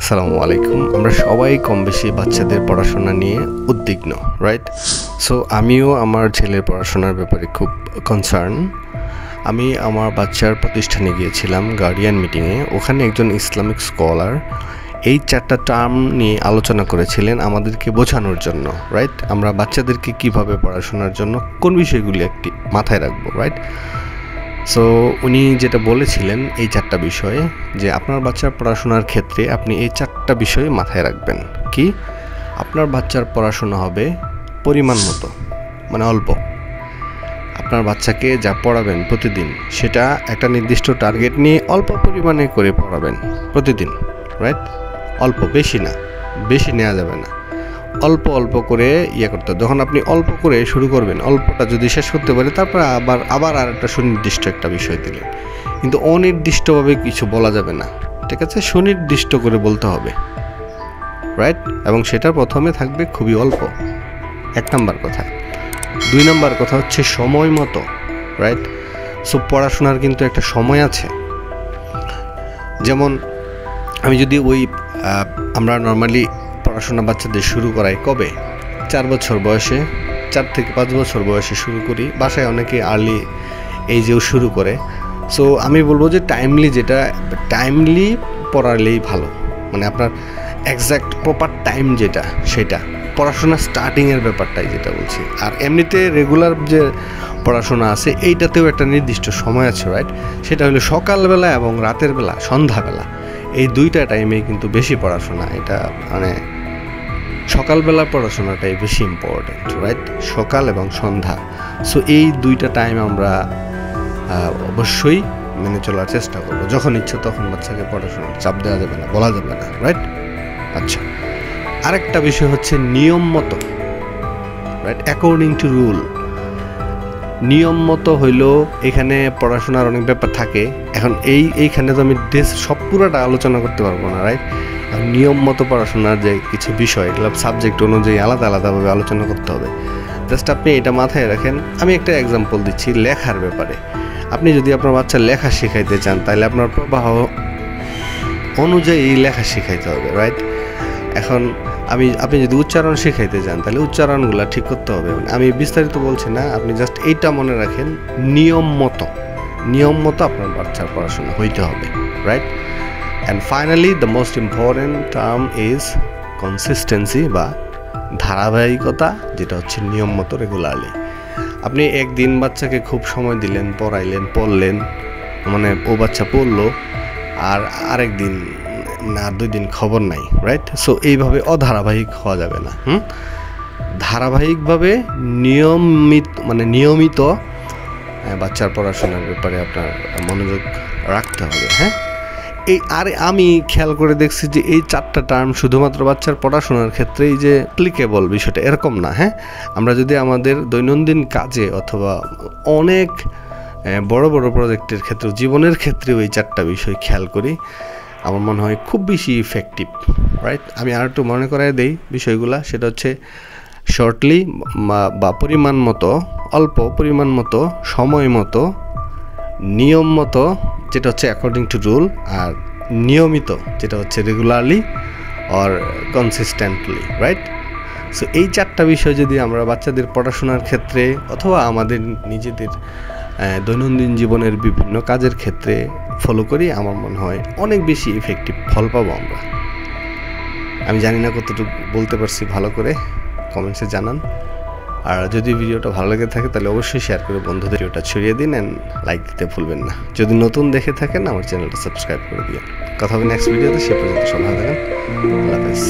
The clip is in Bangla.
আসসালামু আলাইকুম। আমরা সবাই কম বেশি বাচ্চাদের পড়াশোনা নিয়ে উদ্বিগ্ন, রাইট? সো আমিও আমার ছেলের পড়াশোনার ব্যাপারে খুব কনসার্ন। আমি আমার বাচ্চার প্রতিষ্ঠানে গিয়েছিলাম গার্ডিয়ান মিটিংয়ে। ওখানে একজন ইসলামিক স্কলার এই 4টা টার্ম নিয়ে আলোচনা করেছিলেন আমাদেরকে বোঝানোর জন্য, রাইট? আমরা বাচ্চাদেরকে কিভাবে পড়াশোনার জন্য কোন বিষয়গুলি একটি মাথায় রাখবো, রাইট? সো উনি যেটা বলেছিলেন এই 4টা বিষয়ে, যে আপনার বাচ্চার পড়াশোনার ক্ষেত্রে আপনি এই 4টা বিষয় মাথায় রাখবেন। কি? আপনার বাচ্চার পড়াশোনা হবে পরিমাণ মতো, মানে অল্প। আপনার বাচ্চাকে যা পড়াবেন প্রতিদিন সেটা একটা নির্দিষ্ট টার্গেট নিয়ে অল্প পরিমাণে করে পড়াবেন প্রতিদিন, রাইট? অল্প, বেশি না, বেশি নেওয়া যাবে না, অল্প অল্প করে করতে হবে। যখন আপনি অল্প করে শুরু করবেন, অল্পটা যদি শেষ করতে পারে তারপর আবার আর একটা সুনির্দিষ্ট একটা বিষয় দিলেন, কিন্তু অনির্দিষ্টভাবে কিছু বলা যাবে না, ঠিক আছে? সুনির্দিষ্ট করে বলতে হবে, রাইট? এবং সেটা প্রথমে থাকবে খুবই অল্প, 1 নাম্বার কথা। 2 নাম্বার কথা হচ্ছে সময় মতো, রাইট? সো পড়াশোনার কিন্তু একটা সময় আছে। যেমন আমি যদি আমরা নর্মালি পড়াশোনা বাচ্চাদের শুরু করাই কবে? 4 বছর বয়সে, 4 থেকে 5 বছর বয়সে শুরু করি। বাসায় অনেকে আর্লি এইজেও শুরু করে। সো আমি বলবো যে টাইমলি পড়ালেই ভালো, মানে আপনার এক্স্যাক্ট প্রপার টাইম যেটা, সেটা পড়াশোনা স্টার্টিংয়ের ব্যাপারটাই যেটা বলছি। আর এমনিতে রেগুলার যে পড়াশোনা আছে এইটাতেও একটা নির্দিষ্ট সময় আছে, রাইট? সেটা হলো সকালবেলা এবং রাতের বেলা, সন্ধ্যাবেলা, এই 2টা টাইমেই কিন্তু বেশি পড়াশোনা। এটা মানে সকালবেলা পড়াশোনাটাই বেশি ইম্পর্টেন্ট, রাইট? সকাল এবং সন্ধ্যা। সো এই 2টা টাইম আমরা অবশ্যই মেনে চলার চেষ্টা করবো। যখন ইচ্ছা তখন বাচ্চাকে পড়াশোনার চাপ দেওয়া যাবে না, বলা যাবে না, রাইট? আচ্ছা, আরেকটা বিষয় হচ্ছে নিয়ম মতো, রাইট? According to rule. নিয়ম মতো হইলেও এখানে পড়াশোনার অনেক ব্যাপার থাকে। এখন এইখানে তো আমি সব পুরোটা আলোচনা করতে পারবো না, রাইট? নিয়ম মতো পড়াশোনার যে কিছু বিষয়, এগুলো সাবজেক্ট অনুযায়ী আলাদা আলাদাভাবে আলোচনা করতে হবে। জাস্ট আপনি এটা মাথায় রাখেন। আমি একটা এক্সাম্পল দিচ্ছি লেখার ব্যাপারে। আপনি যদি আপনার বাচ্চা লেখা শেখাইতে চান, তাহলে আপনার প্রবাহ অনুযায়ী লেখা শেখাইতে হবে, রাইট? এখন আপনি যদি উচ্চারণ শেখাইতে চান, তাহলে উচ্চারণগুলো ঠিক করতে হবে। আমি বিস্তারিত বলছি না, আপনি জাস্ট এইটা মনে রাখেন, নিয়ম মতো আপনার বাচ্চার পড়াশোনা হইতে হবে, right? And finally the most important term is consistency বা ধারাবাহিকতা, যেটা হচ্ছে নিয়ম মতো রেগুলারলি। আপনি একদিন বাচ্চাকে খুব সময় দিলেন, পড়াইলেন, পড়লেন, মানে ও বাচ্চা পড়লো, আর আরেকদিন আর 2 দিন খবর নাই, রাইট? সো এইভাবে অধারাবাহিক হওয়া যাবে না। ধারাবাহিকভাবে নিয়মিত বাচ্চার পড়াশোনার ব্যাপারে আপনার মনোযোগ রাখতে হবে। হ্যাঁ, আমি খেয়াল করে দেখছি যে এই 4টা টার্ম শুধুমাত্র বাচ্চার পড়াশোনার ক্ষেত্রেই যে অ্যাপ্লিকেবল, বিষয়টা এরকম না। হ্যাঁ, আমরা যদি আমাদের দৈনন্দিন কাজে অথবা অনেক বড় বড় প্রজেক্টের ক্ষেত্রে, জীবনের ক্ষেত্রেও এই 4টা বিষয় খেয়াল করি, আমার মনে হয় খুব বেশি ইফেক্টিভ, রাইট? আমি আর একটু মনে করাই দেই বিষয়গুলা। সেটা হচ্ছে শর্টলি বা পরিমাণ মতো, অল্প পরিমাণ মতো, সময় মতো, নিয়ম মতো, যেটা হচ্ছে অ্যাকর্ডিং টু রুল, আর নিয়মিত, যেটা হচ্ছে regularly or consistently, right? So এই 4টা বিষয় যদি আমরা বাচ্চাদের পড়াশোনার ক্ষেত্রে অথবা আমাদের নিজেদের দৈনন্দিন জীবনের বিভিন্ন কাজের ক্ষেত্রে ফলো করি, আমার মনে হয় অনেক বেশি ইফেক্টিভ ফল পাবো আমরা। আমি জানি না কতটুকু বলতে পারছি, ভালো করে কমেন্টসে জানান। আর যদি ভিডিওটা ভালো লেগে থাকে তাহলে অবশ্যই শেয়ার করে বন্ধুদের ভিডিওটা ছড়িয়ে দিন, অ্যান্ড লাইক দিতে ভুলবেন না। যদি নতুন দেখে থাকেন আমার চ্যানেলটা সাবস্ক্রাইব করে দিন। কথা হবে নেক্সট ভিডিওতে। সে পর্যন্ত সবাই ভালো থাকেন। আল্লাহ হাফেজ।